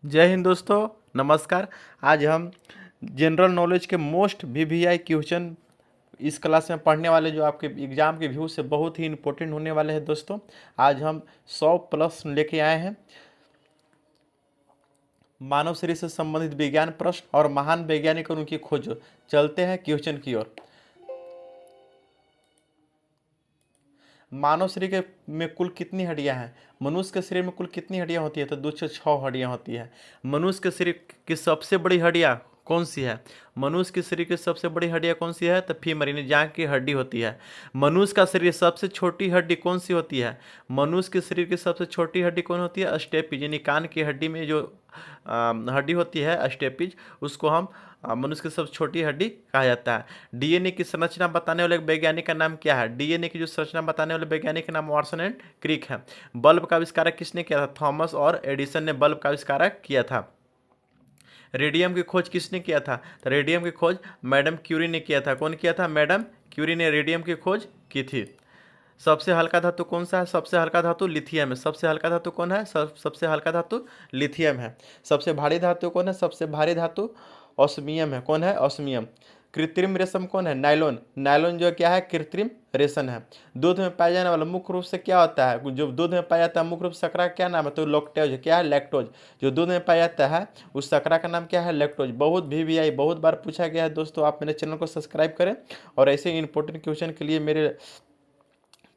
जय हिंद दोस्तों, नमस्कार। आज हम जनरल नॉलेज के मोस्ट वीवीआई क्वेश्चन इस क्लास में पढ़ने वाले जो आपके एग्जाम के व्यू से बहुत ही इंपॉर्टेंट होने वाले हैं दोस्तों। आज हम 100 प्लस लेके आए हैं। मानव शरीर से संबंधित विज्ञान प्रश्न और महान वैज्ञानिक और उनकी खोज। चलते हैं क्वेश्चन की ओर। मानव शरीर के में कुल कितनी हड्डियां हैं? मनुष्य के शरीर में कुल कितनी हड्डियां होती है? तो 206 हड्डियां होती है। मनुष्य के शरीर की सबसे बड़ी हड्डियां कौन सी है? मनुष्य के शरीर की सबसे बड़ी हड्डियां कौन सी है? तो फीमर यानी जांघ की हड्डी होती है। मनुष्य का शरीर सबसे छोटी हड्डी कौन सी होती है? मनुष्य के शरीर की सबसे छोटी हड्डी कौन होती है? अस्टेपिज यानी कान की हड्डी में जो हड्डी होती है अस्टेपिज, उसको हम मनुष्य की सबसे छोटी हड्डी कहा जाता है। डीएनए की संरचना बताने वाले वैज्ञानिक का नाम क्या है? डीएनए की जो संरचना बताने वाले वैज्ञानिक का नाम वाटसन एंड क्रिक है। बल्ब का आविष्कार किसने किया था? थॉमस और एडिसन ने बल्ब का आविष्कार किया था। रेडियम की खोज किसने किया था? तो रेडियम की खोज मैडम क्यूरी ने किया था। कौन किया था? मैडम क्यूरी ने रेडियम की खोज की थी। सबसे हल्का धातु कौन सा है? सबसे हल्का धातु लिथियम है। सबसे हल्का धातु कौन है? सबसे हल्का धातु लिथियम है। सबसे भारी धातु कौन है? सबसे भारी धातु ऑस्मियम है। कौन है? ऑस्मियम। कृत्रिम रेशम कौन है? नायलॉन। नायलॉन जो क्या है? कृत्रिम रेशम है। दूध में पाया जाने वाला मुख्य रूप से क्या होता है? जो दूध में पाया जाता है मुख्य रूप से शकरा क्या नाम है? तो लैक्टोज। क्या है? लैक्टोज। जो दूध में पाया जाता है उस शकरा का नाम क्या है? लैक्टोज। बहुत वीवीआई बहुत बार पूछा गया है दोस्तों। आप मेरे चैनल को सब्सक्राइब करें और ऐसे इंपॉर्टेंट क्वेश्चन के लिए मेरे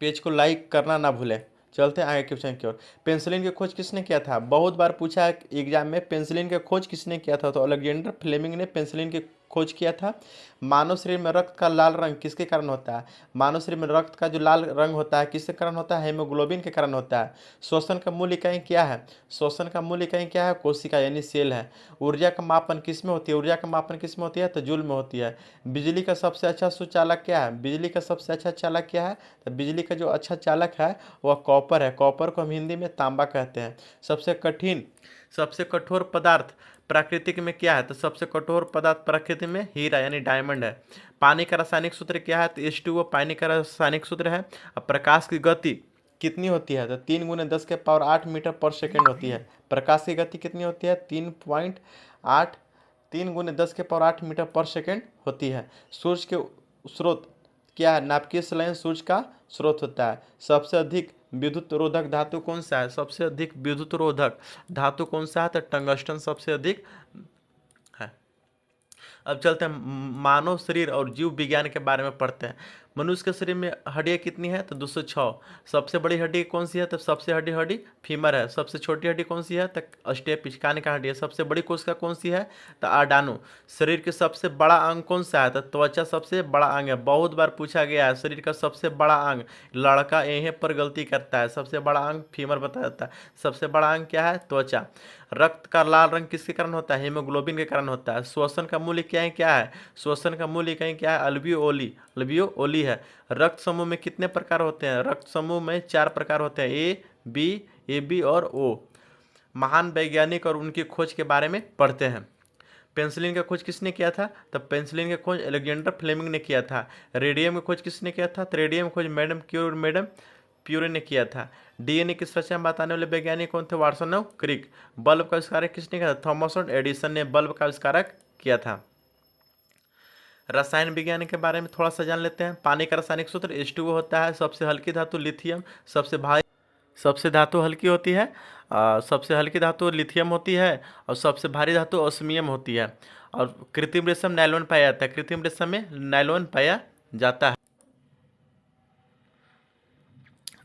पेज को लाइक करना ना भूलें। चलते हैं आगे क्वेश्चन की ओर। पेंसिलिन की खोज किसने किया था? बहुत बार पूछा है एग्जाम में, पेंसिलिन की खोज किसने किया था? तो अलेक्जेंडर फ्लेमिंग ने पेंसिलिन की खोज किया था। मानव शरीर में रक्त का लाल रंग किसके कारण होता है? मानव शरीर में रक्त का जो लाल रंग होता है किसके कारण होता है? हेमोग्लोबिन के कारण होता है। श्वसन का मूल इकाई क्या है? श्वसन का मूल इकाई क्या है? कोशिका यानी सेल है। ऊर्जा का मापन किस में होती है? ऊर्जा का मापन किस में होती है? तो जूल में होती है। बिजली का सबसे अच्छा सुचालक क्या है? बिजली का सबसे अच्छा चालक क्या है? तो बिजली का जो अच्छा चालक है वह कॉपर है। कॉपर को हम हिंदी में तांबा कहते हैं। सबसे कठिन सबसे कठोर पदार्थ प्राकृतिक में क्या है? तो सबसे कठोर पदार्थ प्रकृति में हीरा यानी डायमंड है। पानी का रासायनिक सूत्र क्या है? तो H2O पानी का रासायनिक सूत्र है। अब प्रकाश की गति कितनी होती है? तो 3 × 10⁻8 मीटर पर सेकेंड होती है। प्रकाश की गति कितनी होती है? 3.8 3 × 10⁻8 मीटर पर सेकेंड होती है। सूर्य के स्रोत क्या है? नाभिकीय संलयन सूर्य का स्रोत होता है। सबसे अधिक विद्युत रोधक धातु कौन सा है? सबसे अधिक विद्युत रोधक धातु कौन सा है? तो टंगस्टन सबसे अधिक है। अब चलते हैं मानव शरीर और जीव विज्ञान के बारे में पढ़ते हैं। मनुष्य के शरीर में हड्डियाँ कितनी है? तो 206। सबसे बड़ी हड्डी कौन सी है? तो सबसे हड्डी हड्डी फीमर है। सबसे छोटी हड्डी कौन सी है? तो स्टेपिज कान का हड्डी है। सबसे बड़ी कोशिका कौन सी है? तो आर्डानो। शरीर के सबसे बड़ा अंग कौन सा है? तो त्वचा सबसे बड़ा अंग है। बहुत बार पूछा गया है शरीर का सबसे बड़ा अंग। लड़का यहीं पर गलती करता है। सबसे बड़ा अंग फीमर बताया जाता है। सबसे बड़ा अंग क्या है? त्वचा। रक्त का लाल रंग किसके कारण होता है? हीमोग्लोबिन के कारण होता है। श्वसन का मूल इकाई क्या है? श्वसन का मूल इकाई क्या है? अल्वियोली। अल्वियोली है। रक्त समूह में कितने प्रकार होते हैं? रक्त समूह में 4 प्रकार होते हैं, ए बी, ए बी और ओ। महान वैज्ञानिक और उनकी खोज के बारे में पढ़ते हैं। पेंसिलिन का खोज किसने किया था? तब पेंसिलिन का खोज अलेक्जेंडर फ्लेमिंग ने किया था। रेडियम की खोज किसने किया था? तो रेडियम की खोज मैडम क्यूरी और मैडम प्यूरे ने किया था। डीएनए की संरचना बताने वाले वैज्ञानिक कौन थे? वाटसन और क्रिक। बल्ब का आविष्कार किसने किया था? थॉमस और एडिसन ने बल्ब का आविष्कार किया था। रसायन विज्ञान के बारे में थोड़ा सा जान लेते हैं। पानी का रासायनिक सूत्र H2O होता है। सबसे हल्की धातु लिथियम। सबसे भारी सबसे धातु हल्की होती है। सबसे हल्की धातु लिथियम होती है और सबसे भारी धातु ऑस्मियम होती है। और कृत्रिम रेशम नायलॉन पाया जाता है। कृत्रिम रेशम में नायलॉन पाया जाता है।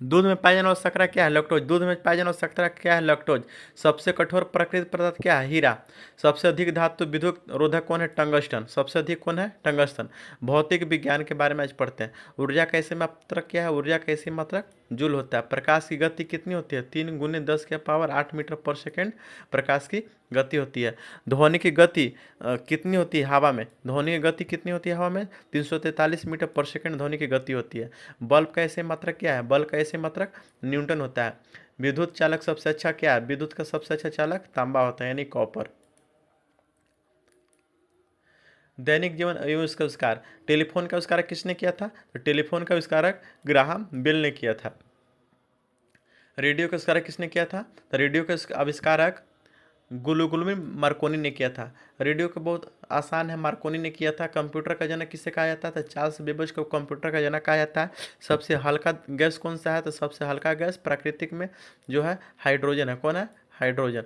दूध में पाया जाने वाला शर्करा क्या है? लैक्टोज। दूध में पाया जाने वाला शर्करा क्या है? लैक्टोज। सबसे कठोर प्राकृतिक पदार्थ क्या है? हीरा। सबसे अधिक धातु विद्युत रोधक कौन है? टंगस्टन। सबसे अधिक कौन है? टंगस्टन। भौतिक विज्ञान के बारे में आज पढ़ते हैं। ऊर्जा का ऐसे मात्रक क्या है? ऊर्जा का ऐसे मात्रक जूल होता है। प्रकाश की गति कितनी होती है? 3 × 10⁻8 मीटर पर सेकेंड प्रकाश की गति होती है। ध्वनि की गति कितनी होती है हवा में? ध्वनि की गति कितनी होती है हवा में? 343 मीटर पर सेकेंड ध्वनि की गति होती है। बल्ब का ऐसे मात्रक क्या है? बल्ब का ऐसे मात्रक न्यूटन होता है। विद्युत चालक सबसे अच्छा क्या है? विद्युत का सबसे अच्छा चालक तांबा होता है यानी कॉपर। दैनिक जीवन एवं इसका आविष्कार। टेलीफोन का आविष्कार किसने किया था? तो टेलीफोन का आविष्कारक ग्राहम बेल ने किया था। रेडियो का आविष्कार किसने किया था? तो रेडियो का आविष्कारक गुलुगुलु मार्कोनी ने किया था। रेडियो का बहुत आसान है, मार्कोनी ने किया था। कंप्यूटर का जनक किसे कहा जाता है? तो चार्ल्स बेबेज को कंप्यूटर का जनक कहा जाता है। सबसे हल्का गैस कौन सा है? तो सबसे हल्का गैस प्राकृतिक में जो है हाइड्रोजन है। कौन है? हाइड्रोजन।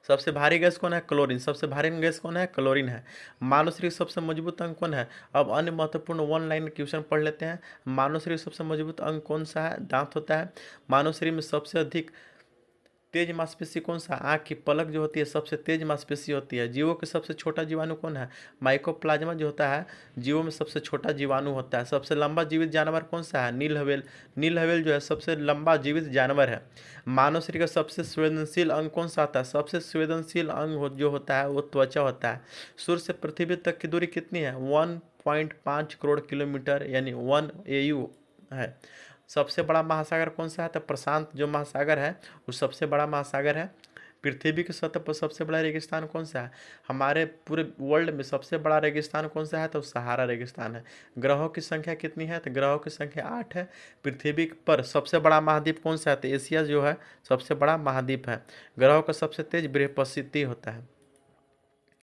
सबसे भारी गैस कौन है? क्लोरीन। सबसे भारी गैस कौन है? क्लोरीन है। मानव शरीर का सबसे मजबूत अंग कौन है? अब अन्य महत्वपूर्ण वन लाइन क्वेश्चन पढ़ लेते हैं। मानव शरीर का सबसे मजबूत अंग कौन सा है? दांत होता है। मानव शरीर में सबसे अधिक तेज मांसपेशी कौन सा? आँख की पलक जो होती है सबसे तेज मांसपेशी होती है। जीवों के सबसे छोटा जीवाणु कौन है? माइकोप्लाज्मा जो होता है जीवों में सबसे छोटा जीवाणु होता है। सबसे लंबा जीवित जानवर कौन सा है? नील हवेल। नील हवेल जो है सबसे लंबा जीवित जानवर है। मानव शरीर का सबसे संवेदनशील अंग कौन सा आता है? सबसे संवेदनशील अंग जो होता है वो त्वचा होता है। सूर्य से पृथ्वी तक की दूरी कितनी है? 1.5 करोड़ किलोमीटर यानी 1 AU है। सबसे बड़ा महासागर कौन सा है? तो प्रशांत जो महासागर है वो सबसे बड़ा महासागर है। पृथ्वी की सतह पर सबसे बड़ा रेगिस्तान कौन सा है? हमारे पूरे वर्ल्ड में सबसे बड़ा रेगिस्तान कौन सा है? तो सहारा रेगिस्तान है। ग्रहों की संख्या कितनी है? तो ग्रहों की संख्या 8 है। पृथ्वी पर सबसे बड़ा महाद्वीप कौन सा है? तो एशिया जो है सबसे बड़ा महाद्वीप है। ग्रहों का सबसे तेज बृहस्पति होता है।